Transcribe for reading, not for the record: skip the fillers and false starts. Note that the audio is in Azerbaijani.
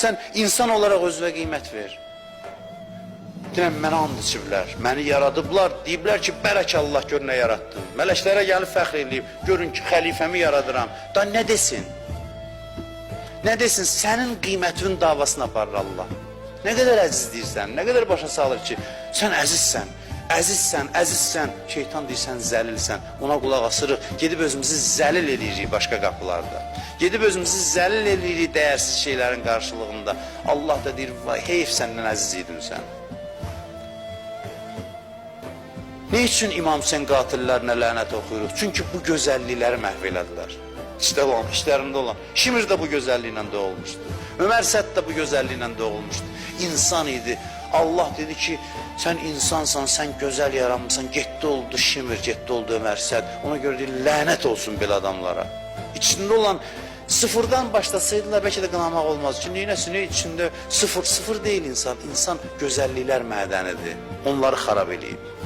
Sən insan olaraq özünə qiymət ver. Deyirəm, mənə and içiblər, məni yaradıblar, deyiblər ki, bərək Allah gör nə yarattın. Mələklərə gəlib fəxr edib, görün ki, xəlifəmi yaradıram. Da nə desin? Nə desin? Sənin qiymətin davasını aparır Allah. Nə qədər əziz deyirsən, nə qədər başa salır ki, sən əzizsən, əzizsən, əzizsən. Şeytan deyirsən, zəlilsən, ona qulaq asırıq, gedib özümüzü zəlil edirik başqa qapılarda. Gedib özümüzü zəlil edirik dəyərsiz şeylərin qarşılığında. Allah da deyir, vay, heyf səndən əziz idin sən. Ne üçün İmam Hüseyin qatillərinə lənət oxuyuruq? Çünki bu gözəllikləri məhv elədilər. İşlərində olan. Şimir də bu gözəlliklə doğulmuşdu. Ömər Səd də bu gözəlliklə doğulmuşdu. İnsan idi. Allah dedi ki, sən insansan, sən gözəl yaranmışsan. Getdi oldu Şimir, getdi oldu Ömər Səd. Ona görə deyir, lənət olsun belə adamlara. İçində olan sıfırdan başlasaydılar, bəlkə də qınamaq olmaz. Çünki neyinəsini içində sıfır deyil insan. İnsan gözəlliklər mədənidir. Onları xarab eləyib.